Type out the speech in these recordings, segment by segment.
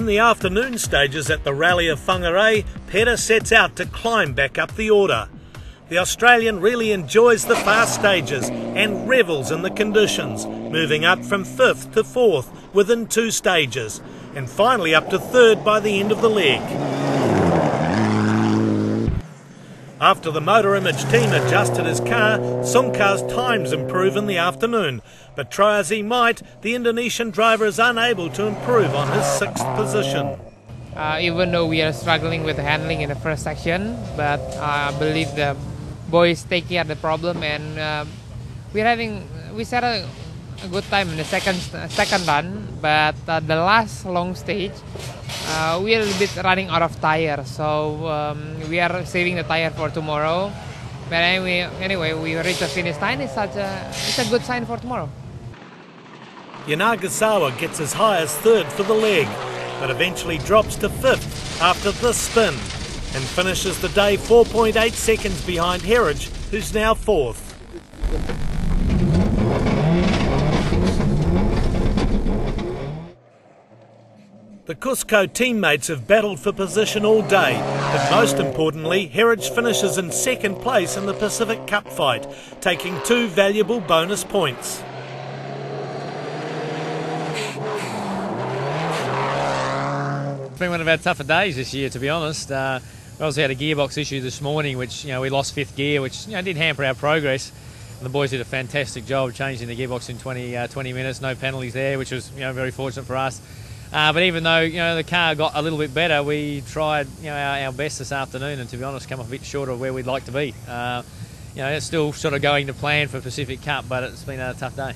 the afternoon stages at the Rally of Whangarei, Pt5 sets out to climb back up the order. The Australian really enjoys the fast stages and revels in the conditions, moving up from 5th to 4th within 2 stages, and finally up to 3rd by the end of the leg. After the Motor Image team adjusted his car, Sungkar's times improve in the afternoon, but try as he might, the Indonesian driver is unable to improve on his 6th position. Even though we are struggling with the handling in the first section, but I believe the boys take care of the problem, and we set a good time in the second run, but the last long stage we are a bit running out of tire, so we are saving the tire for tomorrow. But anyway, we reached the finish line. It's a good sign for tomorrow. Yanagasawa gets as high as 3rd for the leg, but eventually drops to 5th after this spin, and finishes the day 4.8 seconds behind Heritage, who's now 4th. The Cusco teammates have battled for position all day, but most importantly, Heritage finishes in 2nd place in the Pacific Cup fight, taking 2 valuable bonus points. It's been one of our tougher days this year, to be honest. We also had a gearbox issue this morning, which we lost 5th gear, which did hamper our progress. And the boys did a fantastic job changing the gearbox in 20 minutes, no penalties there, which was very fortunate for us. But even though the car got a little bit better, we tried our best this afternoon, and to be honest, come up a bit short of where we'd like to be. It's still sort of going to plan for Pacific Cup, but it's been a tough day.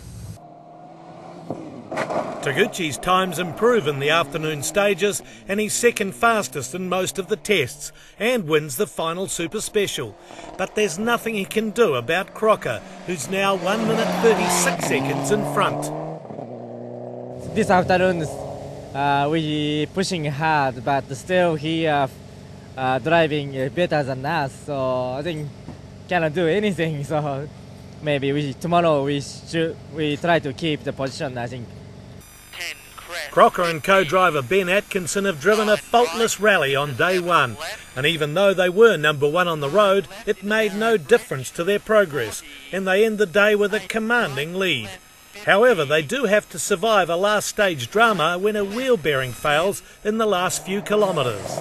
Taguchi's times improve in the afternoon stages, and he's 2nd fastest in most of the tests, and wins the final Super Special. But there's nothing he can do about Crocker, who's now 1 minute 36 seconds in front. This afternoon, we pushing hard, but still he driving better than us, so I think cannot do anything. So maybe tomorrow we try to keep the position, I think. Crocker and co-driver Ben Atkinson have driven a faultless rally on day 1, and even though they were number 1 on the road, it made no difference to their progress, and they end the day with a commanding lead. However, they do have to survive a last stage drama when a wheel bearing fails in the last few kilometres.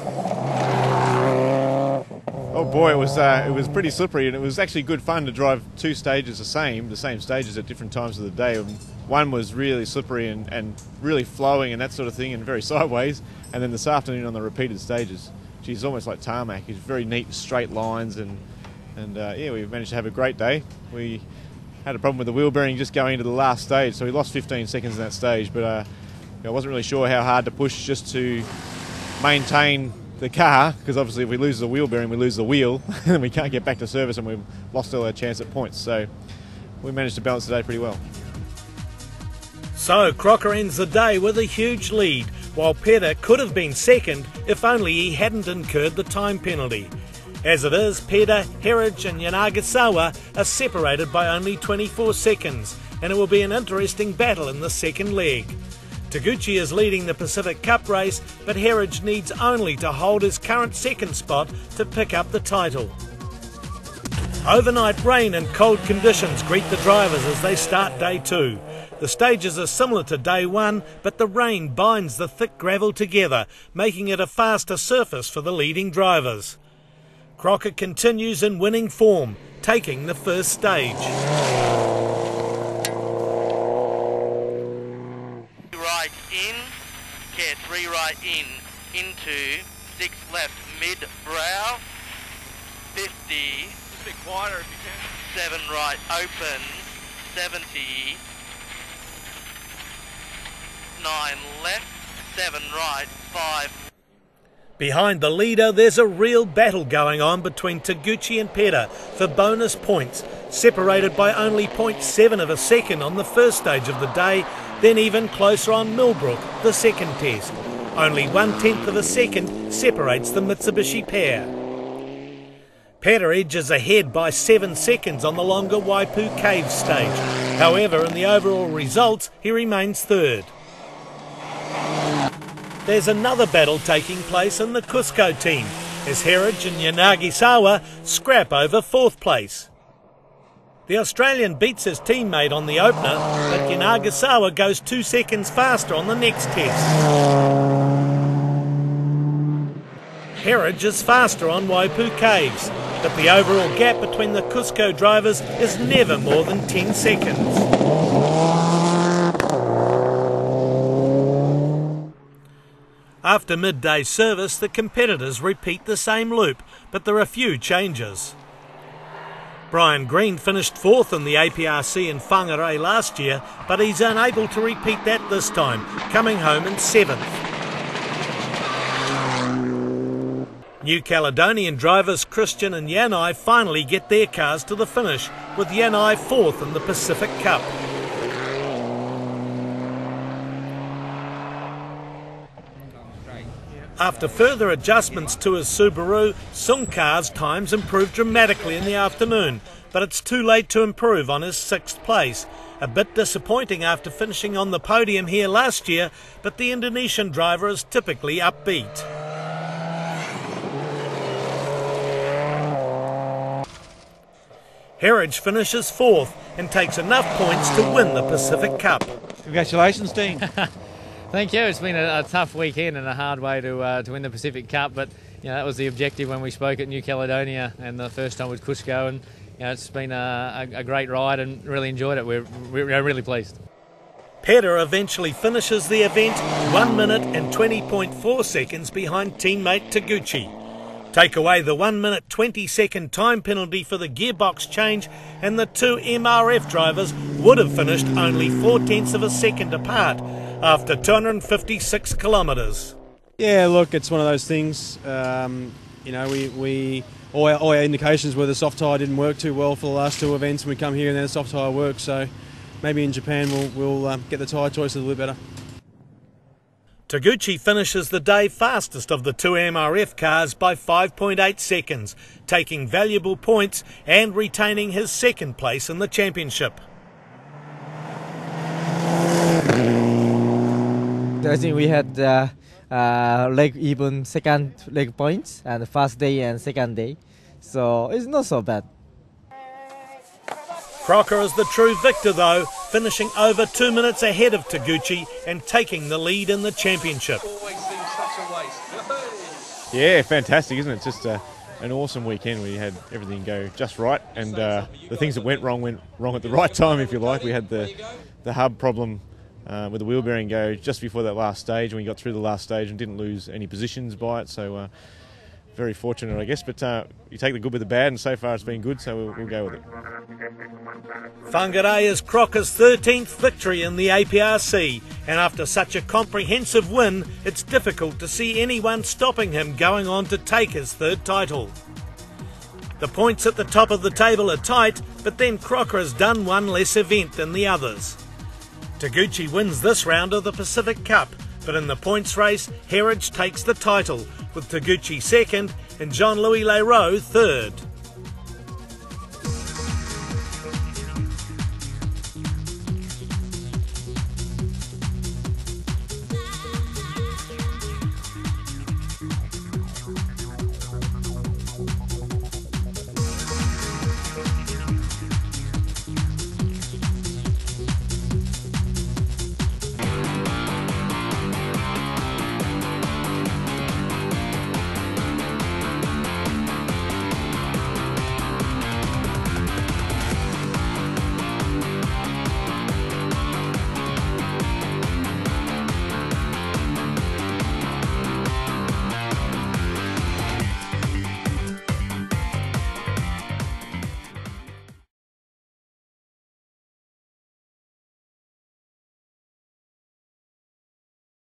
Oh boy, it was pretty slippery, and it was actually good fun to drive 2 stages the same stages at different times of the day. One was really slippery and really flowing and that sort of thing, and very sideways, and then this afternoon on the repeated stages, geez, almost like tarmac. It's very neat, straight lines, and yeah, we managed to have a great day. We had a problem with the wheel bearing just going into the last stage, so we lost 15 seconds in that stage, but I wasn't really sure how hard to push just to maintain the car, because obviously if we lose the wheel bearing, we lose the wheel, and we can't get back to service, and we've lost all our chance at points. So we managed to balance the day pretty well. So Crocker ends the day with a huge lead, while Pt5 could have been 2nd if only he hadn't incurred the time penalty. As it is, Pt5, Heritage and Yanagasawa are separated by only 24 seconds, and it will be an interesting battle in the 2nd leg. Taguchi is leading the Pacific Cup race, but Heritage needs only to hold his current 2nd spot to pick up the title. Overnight rain and cold conditions greet the drivers as they start day 2. The stages are similar to day 1, but the rain binds the thick gravel together, making it a faster surface for the leading drivers. Crocker continues in winning form, taking the 1st stage. Right in, okay, 3 right in, into 6 left, mid brow, 50. Just a bit quieter if you can. 7 right open, 70. 9 left, 7 right, 5. Behind the leader, there's a real battle going on between Taguchi and Pt5 for bonus points, separated by only 0.7 of a second on the 1st stage of the day, then even closer on Millbrook, the 2nd test. Only 1/10 of a second separates the Mitsubishi pair. Pt5 edges ahead by 7 seconds on the longer Waipu Cave stage. However, in the overall results, he remains 3rd. there's another battle taking place in the Cusco team, as Heritage and Yanagisawa scrap over 4th place. The Australian beats his teammate on the opener, but Yanagisawa goes 2 seconds faster on the next test. Heritage is faster on Waipu Caves, but the overall gap between the Cusco drivers is never more than 10 seconds. After midday service, the competitors repeat the same loop, but there are few changes. Brian Green finished 4th in the APRC in Whangarei last year, but he's unable to repeat that this time, coming home in 7th. New Caledonian drivers Christian and Yanai finally get their cars to the finish, with Yanai 4th in the Pacific Cup. After further adjustments to his Subaru, Sungkar's times improved dramatically in the afternoon, but it's too late to improve on his 6th place. A bit disappointing after finishing on the podium here last year, but the Indonesian driver is typically upbeat. Heritage finishes 4th and takes enough points to win the Pacific Cup. Congratulations, Dean. Thank you. It's been a tough weekend and a hard way to win the Pacific Cup, but that was the objective when we spoke at New Caledonia, and the first time with Cusco, and it's been a great ride and really enjoyed it. We're really pleased. Peta eventually finishes the event 1 minute and 20.4 seconds behind teammate Taguchi. Take away the 1 minute 20 second time penalty for the gearbox change, and the 2 MRF drivers would have finished only 0.4 of a second apart after 256 kilometres. Yeah, look, it's one of those things. All our indications were the soft tyre didn't work too well for the last 2 events, and we come here and then the soft tyre works. So maybe in Japan we'll get the tyre choice a little bit better. Taguchi finishes the day fastest of the 2 MRF cars by 5.8 seconds, taking valuable points and retaining his 2nd place in the championship. I think we had leg even 2nd leg points and first day and 2nd day, so it's not so bad. Crocker is the true victor though, finishing over 2 minutes ahead of Taguchi and taking the lead in the championship. Yeah, fantastic, isn't it? Just an awesome weekend. We had everything go just right, and the things that went wrong at the right time, if you like. We had the hub problem with the wheel bearing go just before that last stage, and we got through the last stage and didn't lose any positions by it, so very fortunate, I guess. But you take the good with the bad, and so far it's been good, so we'll go with it. Whangarei is Crocker's 13th victory in the APRC, and after such a comprehensive win, it's difficult to see anyone stopping him going on to take his 3rd title. The points at the top of the table are tight, but then Crocker has done one less event than the others. Taguchi wins this round of the Pacific Cup, but in the points race, Heritage takes the title, with Taguchi 2nd and Jean-Louis Leroux 3rd.